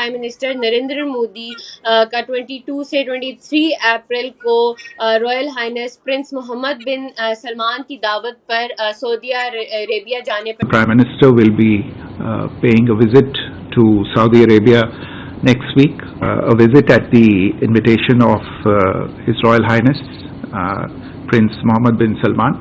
Prime minister Narendra Modi का 22 से 23 अप्रैल को रॉयल हाइनेस प्रिंस मोहम्मद बिन सलमान की दावत पर सऊदी अरेबिया जाने पर Prime Minister will be paying a visit to Saudi Arabia next week, a visit at the invitation of His Royal Highness Prince Mohammed bin Salman.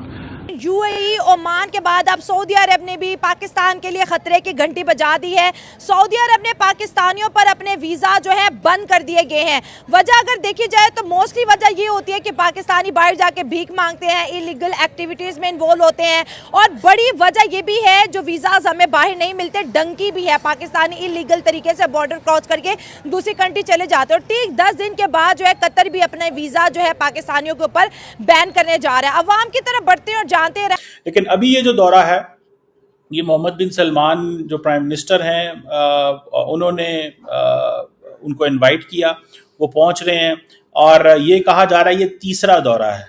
UAE Oman के बाद अब Saudi अरब ने भी पाकिस्तान के लिए खतरे की घंटी बजा दी है। सऊदी अरब ने पाकिस्तानियों पर अपने वीज़ा जो है बंद कर दिए गए हैं। वजह अगर देखी जाए तो मोस्टली वजह ये होती है कि पाकिस्तानी बाहर जाके भीख मांगते हैं, इलीगल एक्टिविटीज़ में इन्वॉल्व होते हैं, और बड़ी वजह ये भी है जो वीज़ाज हमें बाहर नहीं मिलते, डंकी भी है। पाकिस्तानी इलीगल तरीके से बॉर्डर क्रॉस करके दूसरी कंट्री चले जाते हैं, और ठीक 10 दिन के बाद जो है कतर भी अपने वीज़ा जो है पाकिस्तानियों के ऊपर बैन करने जा रहा है। अवाम की तरफ बढ़ते हैं और जानते। लेकिन अभी ये जो दौरा है, ये मोहम्मद बिन सलमान जो प्राइम मिनिस्टर हैं, उन्होंने उनको इनवाइट किया, वो पहुंच रहे हैं, और ये कहा जा रहा है ये तीसरा दौरा है।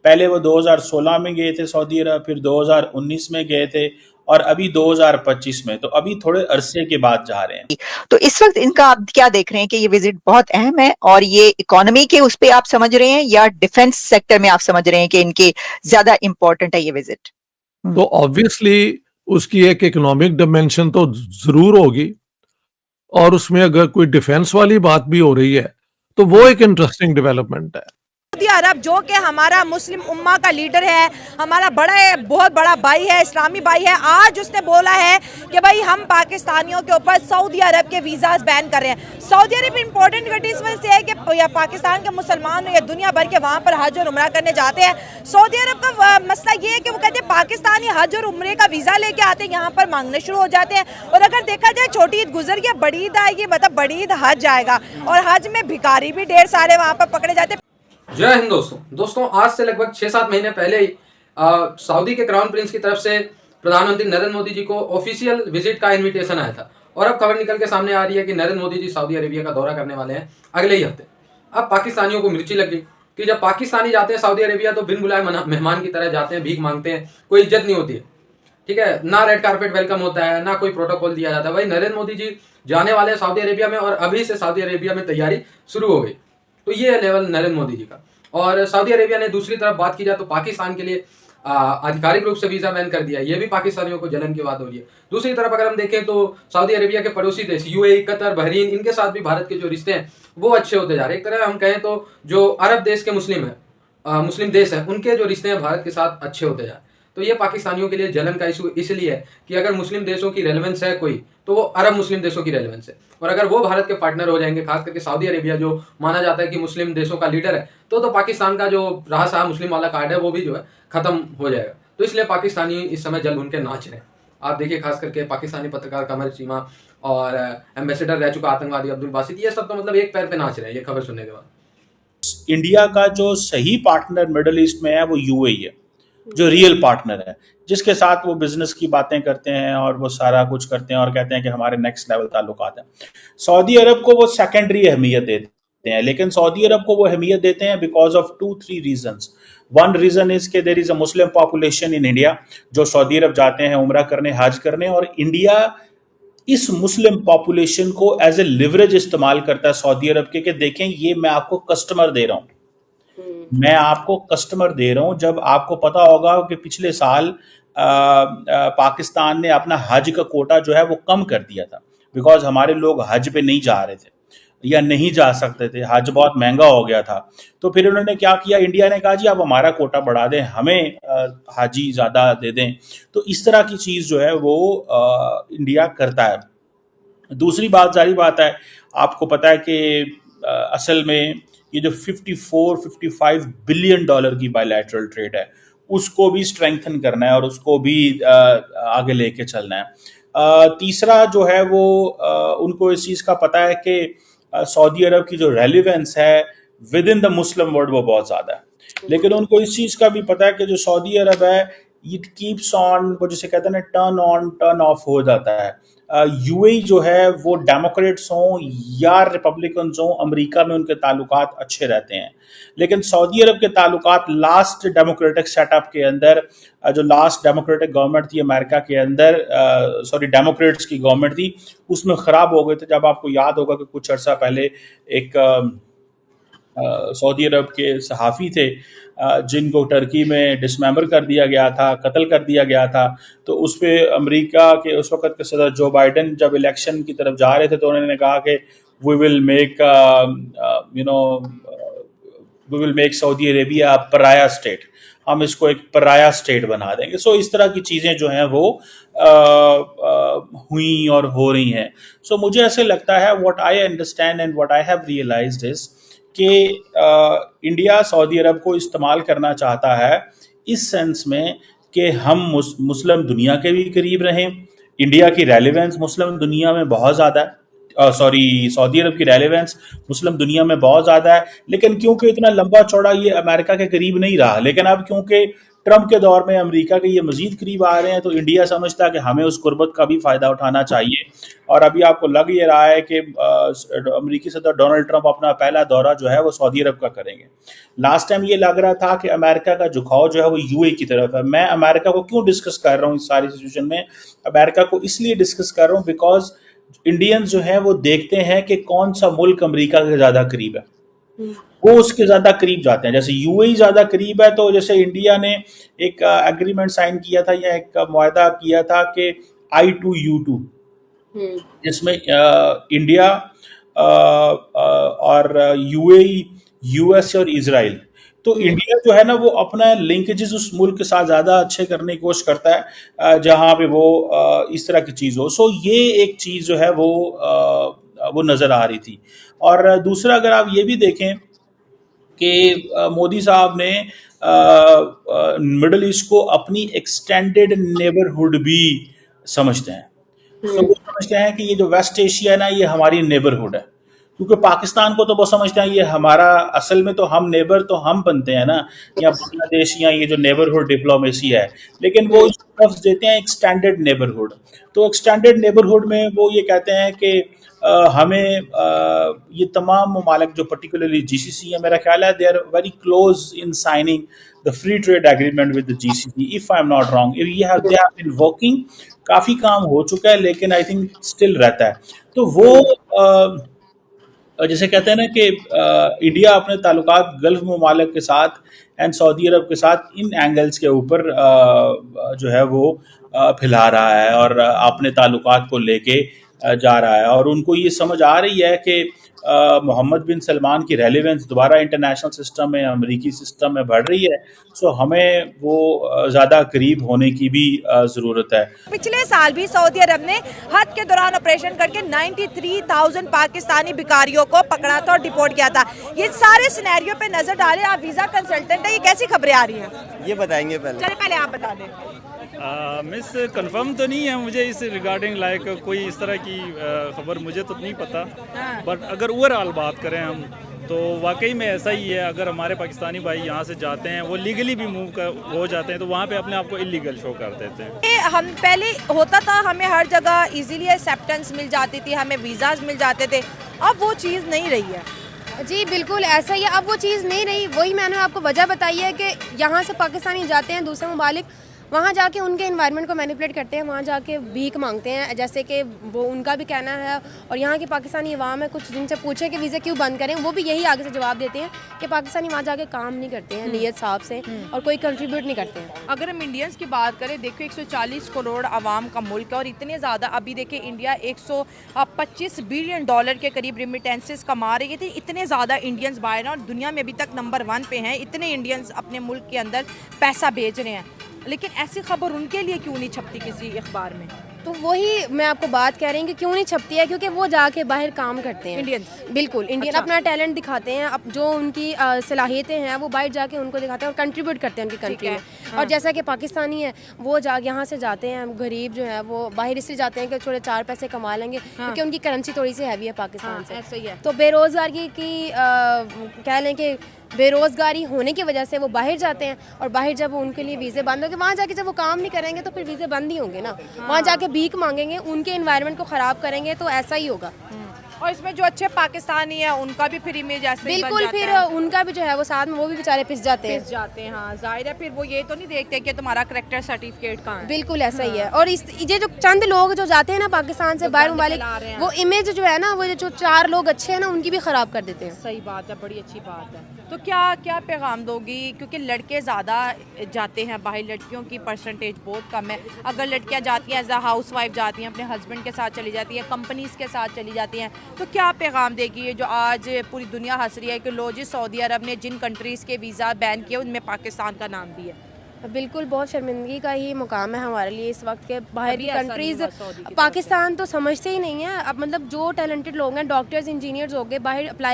पहले वो 2016 में गए थे सऊदी अरब, फिर 2019 में गए थे, और अभी 2025 में, तो अभी थोड़े अरसे के बाद जा रहे हैं। तो इस वक्त इनका आप क्या देख रहे हैं कि ये विजिट बहुत अहम है, और ये इकोनॉमी के उस पे आप समझ रहे हैं या डिफेंस सेक्टर में आप समझ रहे हैं कि इनके ज्यादा इंपॉर्टेंट है ये विजिट? तो ऑब्वियसली उसकी एक इकोनॉमिक डिमेंशन तो जरूर होगी, और उसमें अगर कोई डिफेंस वाली बात भी हो रही है तो वो एक इंटरेस्टिंग डेवलपमेंट है। सऊदी अरब जो कि हमारा मुस्लिम उम्मा का लीडर है, हमारा बहुत बड़ा भाई है, इस्लामी भाई है, आज उसने बोला है कि भाई हम पाकिस्तानियों के ऊपर सऊदी अरब के वीज़ाज बैन कर रहे हैं। सऊदी अरब इंपॉर्टेंट घटी इस वजह से है कि पाकिस्तान के मुसलमान या दुनिया भर के वहाँ पर हज और उम्रा करने जाते हैं। सऊदी अरब का मसला ये है कि वो कहते हैं पाकिस्तानी हज और उम्रे का वीज़ा लेके आते हैं, यहाँ पर मांगने शुरू हो जाते हैं। और अगर देखा जाए छोटी ईद गुजर गया, बड़ी ईद आएगी, मतलब बड़ी ईद हज आएगा, और हज में भिखारी भी ढेर सारे वहाँ पर पकड़े जाते हैं। जय हिंद दोस्तों, आज से लगभग 6-7 महीने पहले ही सऊदी के क्राउन प्रिंस की तरफ से प्रधानमंत्री नरेंद्र मोदी जी को ऑफिशियल विजिट का इनविटेशन आया था, और अब खबर निकल के सामने आ रही है कि नरेंद्र मोदी जी सऊदी अरेबिया का दौरा करने वाले हैं अगले ही हफ्ते। अब पाकिस्तानियों को मिर्ची लग गई कि जब पाकिस्तानी जाते हैं सऊदी अरेबिया तो बिन बुलाए मेहमान की तरह जाते हैं, भीख मांगते हैं, कोई इज्जत नहीं होती है, ठीक है ना, रेड कारपेट वेलकम होता है, ना कोई प्रोटोकॉल दिया जाता है। भाई नरेंद्र मोदी जी जाने वाले हैं सऊदी अरेबिया में, और अभी से सऊदी अरेबिया में तैयारी शुरू हो गई। तो ये है लेवल नरेंद्र मोदी जी का। और सऊदी अरेबिया ने दूसरी तरफ बात की जाए तो पाकिस्तान के लिए आधिकारिक रूप से वीजा बैन कर दिया, ये भी पाकिस्तानियों को जलन की बात हो रही है। दूसरी तरफ अगर हम देखें तो सऊदी अरेबिया के पड़ोसी देश यूएई, कतर, बहरीन, इनके साथ भी भारत के जो रिश्ते हैं वो अच्छे होते जा रहे हैं। एक तरह हम कहें तो जो अरब देश के मुस्लिम देश हैं, उनके जो रिश्ते हैं भारत के साथ अच्छे होते जा रहे हैं। तो ये पाकिस्तानियों के लिए जलन का इशू इसलिए है कि अगर मुस्लिम देशों की रेलेवेंस है कोई, तो वो अरब मुस्लिम देशों की रेलेवेंस है, और अगर वो भारत के पार्टनर हो जाएंगे, खास करके सऊदी अरेबिया जो माना जाता है कि मुस्लिम देशों का लीडर है, तो पाकिस्तान का जो रहा सहा मुस्लिम वाला कार्ड है वो भी जो है खत्म हो जाएगा। तो इसलिए पाकिस्तानी इस समय जल भून के नाच रहे हैं। आप देखिए खास करके पाकिस्तानी पत्रकार कमर चीमा और एम्बेसडर रह चुका आतंकवादी अब्दुल बासित, ये सब तो मतलब एक पैर पे नाच रहे हैं ये खबर सुनने के बाद। इंडिया का जो सही पार्टनर मिडिल ईस्ट में है वो यूएई है, जो रियल पार्टनर है, जिसके साथ वो बिजनेस की बातें करते हैं और वो सारा कुछ करते हैं और कहते हैं कि हमारे नेक्स्ट लेवल ताल्लुकात हैं। सऊदी अरब को वो सेकेंडरी अहमियत देते हैं, लेकिन सऊदी अरब को वो अहमियत देते हैं because of 2-3 reasons. One reason is के there is a Muslim population in India जो सऊदी अरब जाते हैं उम्रा करने, हज करने, और इंडिया इस मुस्लिम पॉपुलेशन को एज ए लिवरेज इस्तेमाल करता है सऊदी अरब के, कि देखें ये मैं आपको कस्टमर दे रहा हूं, मैं आपको कस्टमर दे रहा हूं। जब आपको पता होगा कि पिछले साल पाकिस्तान ने अपना हज का कोटा जो है वो कम कर दिया था, बिकॉज हमारे लोग हज पे नहीं जा रहे थे या नहीं जा सकते थे, हज बहुत महंगा हो गया था। तो फिर उन्होंने क्या किया, इंडिया ने कहा जी आप हमारा कोटा बढ़ा दें, हमें हाजी ज़्यादा दे दें। तो इस तरह की चीज़ जो है वो इंडिया करता है। दूसरी बात, जारी बात है, आपको पता है कि असल में ये जो 54-55 बिलियन डॉलर की बायलैटरल ट्रेड है उसको भी स्ट्रेंथन करना है और उसको भी आगे लेके चलना है। तीसरा जो है वो उनको इस चीज़ का पता है कि सऊदी अरब की जो रेलिवेंस है with in the Muslim world वो बहुत ज़्यादा है, लेकिन उनको इस चीज़ का भी पता है कि जो सऊदी अरब है इट कीप्स ऑन, वो जिसे कहते हैं ना टर्न ऑन टर्न ऑफ हो जाता है। यूएई जो है वो डेमोक्रेट्स हों या रिपब्लिकन्स हों, अमेरिका में उनके ताल्लुकात अच्छे रहते हैं। लेकिन सऊदी अरब के ताल्लुकात लास्ट डेमोक्रेटिक सेटअप के अंदर, जो लास्ट डेमोक्रेटिक गवर्नमेंट थी अमेरिका के अंदर, डेमोक्रेट्स की गवर्नमेंट थी, उसमें ख़राब हो गए थे। जब आपको याद होगा कि कुछ अर्सा पहले एक सऊदी अरब के सहाफ़ी थे जिनको टर्की में डिसमेंबर कर दिया गया था, कत्ल कर दिया गया था, तो उस पर अमेरिका के उस वक़्त के सदर जो बाइडन जब इलेक्शन की तरफ जा रहे थे तो उन्होंने कहा कि we will make Saudi Arabia pariah state, हम इसको एक पराया स्टेट बना देंगे। सो इस तरह की चीज़ें जो हैं वो हुई और हो रही हैं। सो मुझे ऐसे लगता है, what I understand and what I have realised is कि इंडिया सऊदी अरब को इस्तेमाल करना चाहता है इस सेंस में कि हम मुस्लिम दुनिया के भी करीब रहें। इंडिया की रेलेवेंस मुस्लिम दुनिया में बहुत ज़्यादा है, सऊदी अरब की रेलेवेंस मुस्लिम दुनिया में बहुत ज़्यादा है, लेकिन क्योंकि इतना लंबा चौड़ा ये अमेरिका के करीब नहीं रहा, लेकिन अब क्योंकि ट्रंप के दौर में अमेरिका के ये मजीद करीब आ रहे हैं तो इंडिया समझता है कि हमें उस कुर्बत का भी फ़ायदा उठाना चाहिए। और अभी आपको लग ये रहा है कि अमेरिकी सदर डोनाल्ड ट्रंप अपना पहला दौरा जो है वो सऊदी अरब का करेंगे। लास्ट टाइम ये लग रहा था कि अमेरिका का झुकाव जो है वो यूएई की तरफ है। मैं अमेरिका को क्यों डिस्कस कर रहा हूँ इस सारी सिचुएशन में? अमेरिका को इसलिए डिस्कस कर रहा हूँ बिकॉज इंडियंस जो है वो देखते हैं कि कौन सा मुल्क अमेरिका के ज़्यादा करीब है, वो उसके ज़्यादा करीब जाते हैं। जैसे यूएई ज़्यादा करीब है, तो जैसे इंडिया ने एक एग्रीमेंट साइन किया था या एक मुआहदा किया था कि I2U2, जिसमें इंडिया और यूएई, यूएस और इजराइल, तो इंडिया जो है ना वो अपना लिंकेजेस उस मुल्क के साथ ज़्यादा अच्छे करने की कोशिश करता है जहाँ पे वो इस तरह की चीज़ हो। सो ये एक चीज़ जो है वो नज़र आ रही थी। और दूसरा, अगर आप ये भी देखें कि मोदी साहब ने मिडल ईस्ट को अपनी एक्सटेंडेड नेबरहुड भी समझते हैं। तो वो समझते हैं कि ये जो वेस्ट एशिया है ना, ये हमारी नेबरहुड है, क्योंकि पाकिस्तान को तो वो समझते हैं ये हमारा, असल में तो हम नेबर तो हम बनते हैं ना, या बांग्लादेश, या ये जो नेबरहुड डिप्लोमेसी है, लेकिन वो लफ्ज़ देते हैं एक्सटेंडेड नेबरहुड। तो एक्सटेंडेड नेबरहुड में वो ये कहते हैं कि हमें ये तमाम ममालिक जो पर्टिकुलरली जीसीसी है, मेरा ख्याल है they are very close in signing the free trade agreement with the GCC, if I am not wrong, they have been working, काफ़ी काम हो चुका है, लेकिन आई थिंक स्टिल रहता है। तो वो जैसे कहते हैं ना कि इंडिया अपने ताल्लुकात गल्फ ममालिक के साथ एंड सऊदी अरब के साथ इन एंगल्स के ऊपर जो है वो फैला रहा है और अपने ताल्लुकात को लेके जा रहा है। और उनको ये समझ आ रही है कि मोहम्मद बिन सलमान की रेलेवेंस दोबारा इंटरनेशनल सिस्टम में, अमेरिकी सिस्टम में बढ़ रही है। सो हमें वो ज़्यादा करीब होने की भी ज़रूरत है। पिछले साल भी सऊदी अरब ने हज के दौरान ऑपरेशन करके 93,000 पाकिस्तानी भिखारियों को पकड़ा था और डिपोर्ट किया था। ये सारे सिनेरियो पे नजर डालें, आप वीज़ा कंसल्टेंट है, ये कैसी खबरें आ रही हैं? ये बताएंगे पहले आप बता दें। मिस कंफर्म तो नहीं है मुझे इस रिगार्डिंग, लाइक कोई इस तरह की खबर मुझे तो नहीं पता, बट अगर ओवरऑल बात करें हम तो वाकई में ऐसा ही है। अगर हमारे पाकिस्तानी भाई यहाँ से जाते हैं, वो लीगली भी मूव हो जाते हैं, तो वहाँ पे अपने आप को इलीगल शो कर देते हैं। हम पहले होता था, हमें हर जगह इजीली एक्सेप्टेंस मिल जाती थी, हमें वीज़ाज मिल जाते थे, अब वो चीज़ नहीं रही है। जी बिल्कुल ऐसा ही है, अब वो चीज़ नहीं रही। वही मैंने आपको वजह बताई है कि यहाँ से पाकिस्तानी जाते हैं दूसरे ममालिक, वहाँ जाके उनके एनवायरनमेंट को मैनिपुलेट करते हैं, वहाँ जाके भीख मांगते हैं, जैसे कि वो उनका भी कहना है। और यहाँ के पाकिस्तानी अवाम है, कुछ जिनसे पूछे कि वीज़ा क्यों बंद करें, वो भी यही आगे से जवाब देते हैं कि पाकिस्तानी वहाँ जाके काम नहीं करते हैं नीयत साहब से और कोई कंट्रीब्यूट नहीं करते हैं। अगर हम इंडियंस की बात करें, देखो 140 करोड़ आवाम का मुल्क है और इतने ज़्यादा, अभी देखिए इंडिया 125 बिलियन डॉलर के करीब रिमिटेंसेस कमा रही थी। इतने ज़्यादा इंडियंस बाहर हैं और दुनिया में अभी तक नंबर 1 पे हैं, इतने इंडियंस अपने मुल्क के अंदर पैसा भेज रहे हैं, लेकिन ऐसी खबर उनके लिए क्यों नहीं छपती किसी अखबार में? तो वही मैं आपको बात कह रही हूँ कि क्यों नहीं छपती है, क्योंकि वो जाके बाहर काम करते हैं इंडियंस। बिल्कुल इंडियन अपना टैलेंट दिखाते हैं, अब जो उनकी सलाहियतें हैं वो बाहर जाके उनको दिखाते हैं और कंट्रीब्यूट करते हैं उनकी कंट्री में। और जैसा कि पाकिस्तानी है, वो यहाँ से जाते हैं, गरीब जो है वो बाहर इसलिए जाते हैं कि थोड़े 4 पैसे कमा लेंगे, क्योंकि उनकी करेंसी थोड़ी सी हैवी है पाकिस्तान से। ऐसा ही है। तो बेरोज़गारी की कह लें कि बेरोज़गारी होने की वजह से वो बाहर जाते हैं, और बाहर जब उनके लिए वीज़े बंद होंगे, वहाँ जाके जब वो काम नहीं करेंगे तो फिर वीज़े बंद ही होंगे ना। वहाँ जाके भीख मांगेंगे, उनके एनवायरनमेंट को ख़राब करेंगे, तो ऐसा ही होगा। और इसमें जो अच्छे पाकिस्तानी है उनका भी फिर इमेज ऐसे ही बन बिल्कुल, जाता फिर है। उनका भी जो है वो साथ में वो भी बेचारे पिस जाते हैं। पिस जाते हैं, हाँ जाहिर है। फिर वो ये तो नहीं देखते कि तुम्हारा करेक्टर सर्टिफिकेट कहाँ है। बिल्कुल ऐसा ही है। और इस ये जो चंद लोग जो जाते हैं ना पाकिस्तान से बाहर ममालिक, फैला रहे हैं। वो इमेज जो है ना, वो जो 4 लोग अच्छे हैं ना, उनकी भी ख़राब कर देते हैं। सही बात है, बड़ी अच्छी बात है। तो क्या क्या पैगाम दोगी, क्योंकि लड़के ज़्यादा जाते हैं बाहर, लड़कियों की परसेंटेज बहुत कम है। अगर लड़कियां जाती हैं एज अ हाउस वाइफ, जाती हैं अपने हस्बैंड के साथ चली जाती हैं, कंपनीज़ के साथ चली जाती हैं, तो क्या पैगाम देगी ये जो आज पूरी दुनिया हंस रही है कि लो जी सऊदी अरब ने जिन कंट्रीज़ के वीज़ा बैन किए उनमें पाकिस्तान का नाम भी है। बिल्कुल, बहुत शर्मिंदगी का ही मुकाम है हमारे लिए इस वक्त के बाहर कभी की ऐसा नहीं कंट्रीज़ हुआ सऊदी की तरफ से। पाकिस्तान तो समझते ही नहीं है। अब मतलब जो टैलेंटेड लोग हैं, डॉक्टर्स, इंजीनियर्स हो गए, बाहर अप्लाई